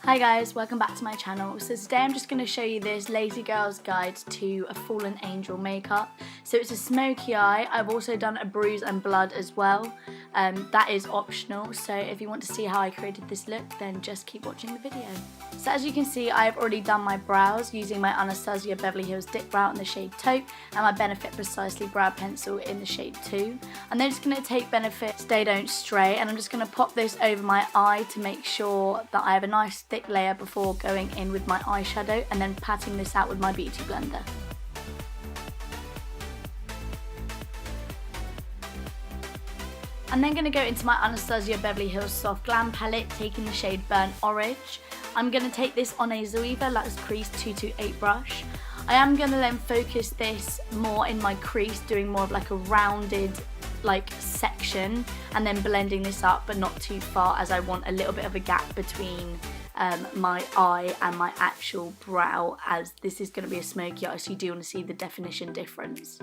Hi guys, welcome back to my channel. So today I'm just going to show you this Lazy Girl's Guide to a Fallen Angel makeup. So it's a smoky eye. I've also done a bruise and blood as well. That is optional, so if you want to see how I created this look, then just keep watching the video. So as you can see, I've already done my brows using my Anastasia Beverly Hills Dip Brow in the shade Taupe and my Benefit Precisely Brow Pencil in the shade 2. I'm then just going to take Benefit Stay Don't Stray and I'm just going to pop this over my eye to make sure that I have a nice thick layer before going in with my eyeshadow and then patting this out with my beauty blender. I'm then going to go into my Anastasia Beverly Hills Soft Glam palette, taking the shade Burnt Orange. I'm going to take this on a Zoeva Luxe Crease 228 brush. I am going to then focus this more in my crease, doing more of like a rounded section and then blending this up but not too far, as I want a little bit of a gap between my eye and my actual brow, as this is going to be a smoky eye, so you do want to see the definition difference.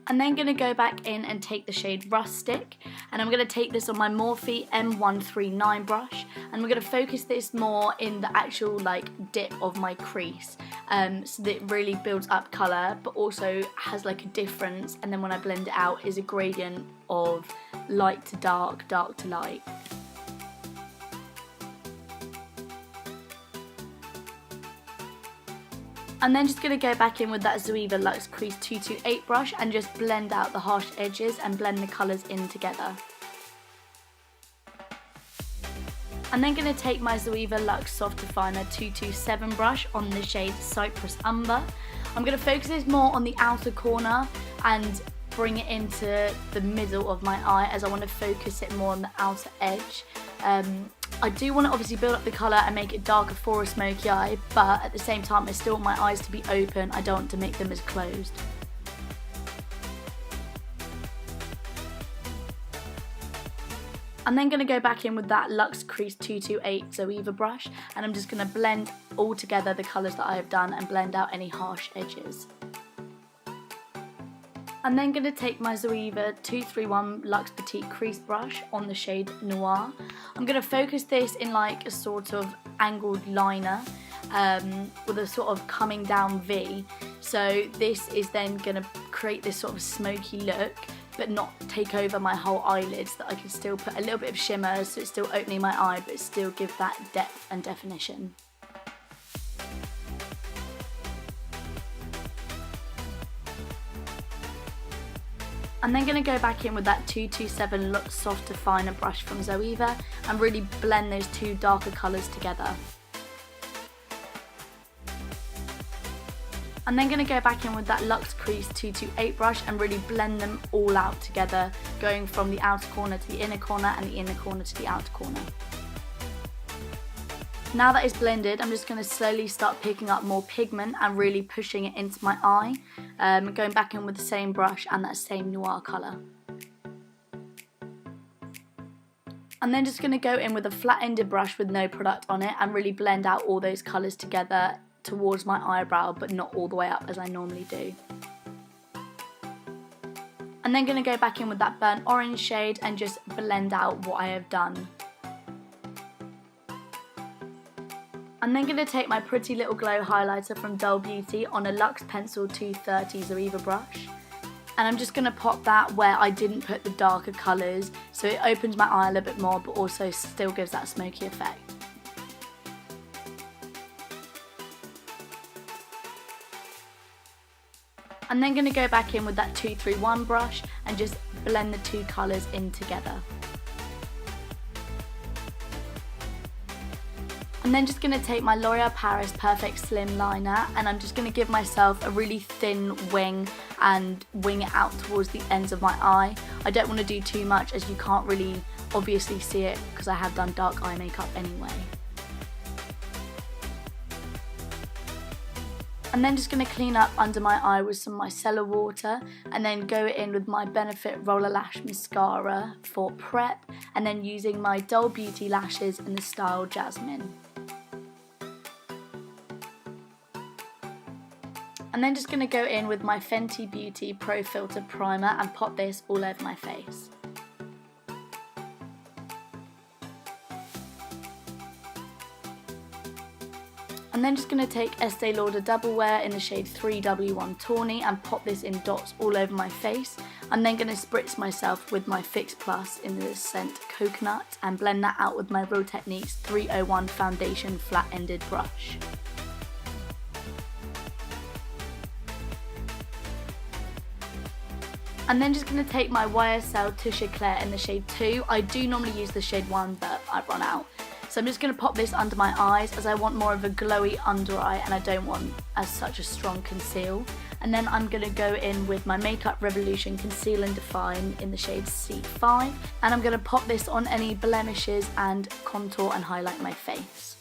I'm then going to go back in and take the shade Rustic, and I'm going to take this on my Morphe M139 brush, and we're going to focus this more in the actual dip of my crease, so that it really builds up colour but also has a difference, and then when I blend it out is a gradient of light to dark, dark to light. I'm then just going to go back in with that Zoeva Luxe Crease 228 brush and just blend out the harsh edges and blend the colours in together. I'm then going to take my Zoeva Luxe Soft Definer 227 brush on the shade Cypress Umber. I'm going to focus this more on the outer corner and bring it into the middle of my eye, as I want to focus it more on the outer edge. I do want to obviously build up the colour and make it darker for a smoky eye, but at the same time I still want my eyes to be open. I don't want to make them as closed. I'm then going to go back in with that Luxe Crease 228 Zoeva brush, and I'm just going to blend all together the colours that I have done and blend out any harsh edges. I'm then going to take my Zoeva 231 Luxe Petite Crease brush on the shade Noir. I'm going to focus this in a sort of angled liner with a sort of coming down V. So this is then going to create this sort of smoky look but not take over my whole eyelids, so that I can still put a little bit of shimmer so it's still opening my eye but still give that depth and definition. I'm then going to go back in with that 227 Luxe Soft Definer brush from Zoeva and really blend those two darker colours together. I'm then going to go back in with that Luxe Crease 228 brush and really blend them all out together, going from the outer corner to the inner corner and the inner corner to the outer corner. Now that it's blended, I'm just going to slowly start picking up more pigment and really pushing it into my eye, going back in with the same brush and that same noir colour. I'm then just going to go in with a flat-ended brush with no product on it and really blend out all those colours together towards my eyebrow, but not all the way up as I normally do. I'm then going to go back in with that burnt orange shade and just blend out what I have done. I'm then going to take my Pretty Little Glow highlighter from Dull Beauty on a Luxe Pencil 230 Zoeva brush, and I'm just going to pop that where I didn't put the darker colours, so it opens my eye a little bit more but also still gives that smoky effect. I'm then going to go back in with that 231 brush and just blend the two colours in together. I'm then just going to take my L'Oreal Paris Perfect Slim Liner and I'm just going to give myself a really thin wing and wing it out towards the ends of my eye. I don't want to do too much as you can't really obviously see it because I have done dark eye makeup anyway. I'm then just going to clean up under my eye with some micellar water and then go in with my Benefit Roller Lash Mascara for prep, and then using my Dull Beauty lashes in the style Jasmine. I'm then just going to go in with my Fenty Beauty Pro Filter Primer and pop this all over my face. I'm then just going to take Estee Lauder Double Wear in the shade 3W1 Tawny and pop this in dots all over my face. I'm then going to spritz myself with my Fix Plus in the scent Coconut and blend that out with my Real Techniques 301 Foundation Flat Ended Brush. I'm then just going to take my YSL Touche Eclair in the shade 2. I do normally use the shade 1, but I've run out. So I'm just going to pop this under my eyes as I want more of a glowy under eye and I don't want as such a strong conceal. And then I'm going to go in with my Makeup Revolution Conceal and Define in the shade C5. And I'm going to pop this on any blemishes and contour and highlight my face.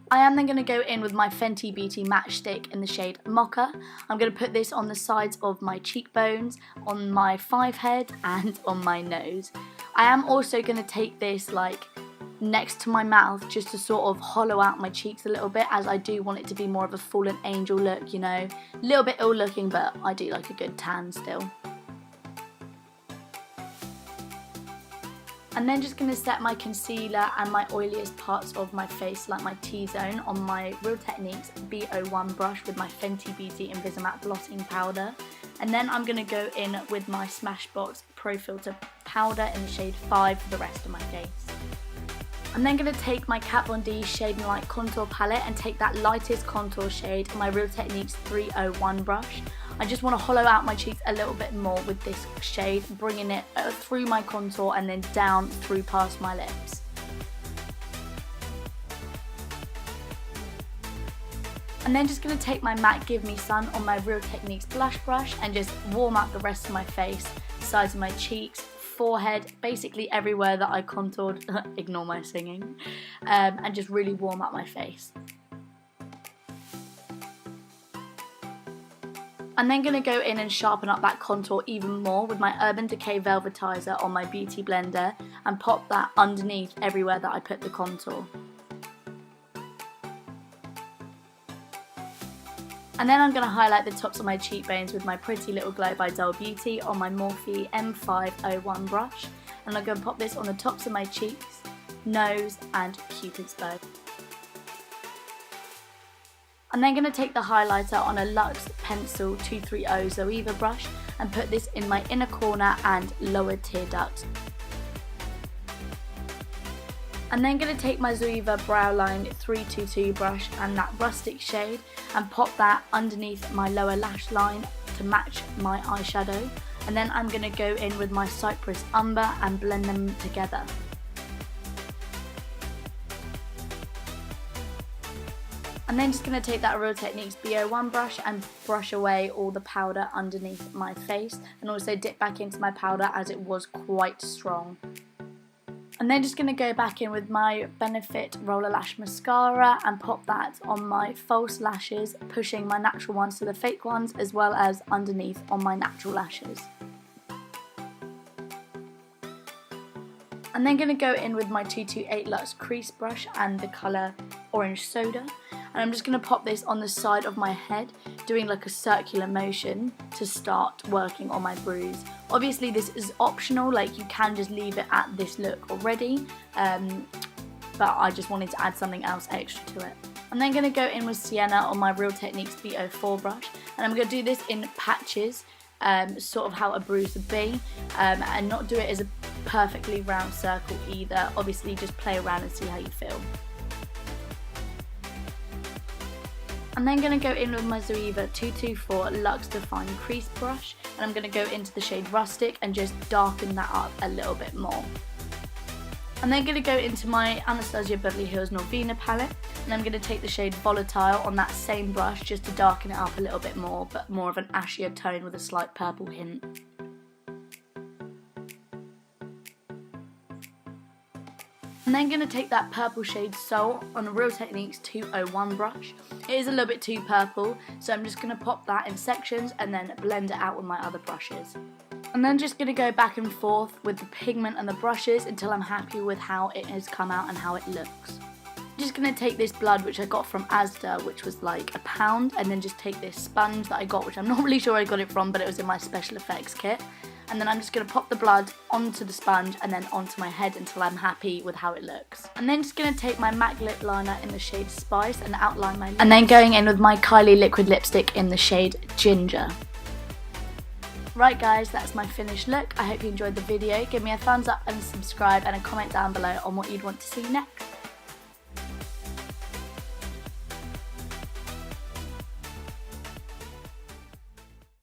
I am then going to go in with my Fenty Beauty Matchstick in the shade Mocha. I'm going to put this on the sides of my cheekbones, on my forehead and on my nose. I am also going to take this like next to my mouth just to sort of hollow out my cheeks a little bit, as I do want it to be more of a fallen angel look, you know. A little bit ill looking, but I do like a good tan still. I'm then just going to set my concealer and my oiliest parts of my face, like my T-zone, on my Real Techniques B01 brush with my Fenty Beauty Invisimatte Blotting Powder. And then I'm going to go in with my Smashbox Pro Filter Powder in the shade 5 for the rest of my face. I'm then going to take my Kat Von D Shade and Light Contour Palette and take that lightest contour shade on my Real Techniques 301 brush. I just want to hollow out my cheeks a little bit more with this shade, bringing it through my contour and then down through past my lips. I'm then just going to take my MAC Give Me Sun on my Real Techniques blush brush and just warm up the rest of my face, sides of my cheeks, forehead, basically everywhere that I contoured, ignore my singing, and just really warm up my face. I'm then going to go in and sharpen up that contour even more with my Urban Decay Velvetizer on my Beauty Blender and pop that underneath everywhere that I put the contour. And then I'm going to highlight the tops of my cheekbones with my Pretty Little Glow by Dull Beauty on my Morphe M501 brush, and I'm going to pop this on the tops of my cheeks, nose and Cupid's bow. I'm then going to take the highlighter on a Luxe Pencil 230 Zoeva brush and put this in my inner corner and lower tear duct. I'm then going to take my Zoeva Browline 322 brush and that rustic shade and pop that underneath my lower lash line to match my eyeshadow, and then I'm going to go in with my Cypress Umber and blend them together. I'm then just going to take that Real Techniques B01 brush and brush away all the powder underneath my face, and also dip back into my powder as it was quite strong. I'm then just going to go back in with my Benefit Roller Lash Mascara and pop that on my false lashes, pushing my natural ones to the fake ones as well as underneath on my natural lashes. I'm then going to go in with my 228 Luxe Crease Brush and the colour Orange Soda, and I'm just going to pop this on the side of my head, doing like a circular motion to start working on my bruise. Obviously this is optional, like you can just leave it at this look already, but I just wanted to add something else extra to it. I'm then going to go in with Sienna on my Real Techniques B04 brush, and I'm going to do this in patches, sort of how a bruise would be, and not do it as a perfectly round circle either. Obviously just play around and see how you feel. I'm then going to go in with my Zoeva 224 Luxe Define Crease Brush, and I'm going to go into the shade Rustic and just darken that up a little bit more. I'm then going to go into my Anastasia Beverly Hills Norvina palette, and I'm going to take the shade Volatile on that same brush just to darken it up a little bit more, but more of an ashier tone with a slight purple hint. I'm then going to take that purple shade Soul on a Real Techniques 201 brush. It is a little bit too purple, so I'm just going to pop that in sections and then blend it out with my other brushes. I'm then just going to go back and forth with the pigment and the brushes until I'm happy with how it has come out and how it looks. I'm just going to take this blood which I got from Asda, which was like £1, and then just take this sponge that I got, which I'm not really sure where I got it from, but it was in my special effects kit. And then I'm just going to pop the blood onto the sponge and then onto my head until I'm happy with how it looks. I'm then just going to take my MAC lip liner in the shade Spice and outline my lips. And then going in with my Kylie liquid lipstick in the shade Ginger. Right guys, that's my finished look. I hope you enjoyed the video. Give me a thumbs up and subscribe and a comment down below on what you'd want to see next.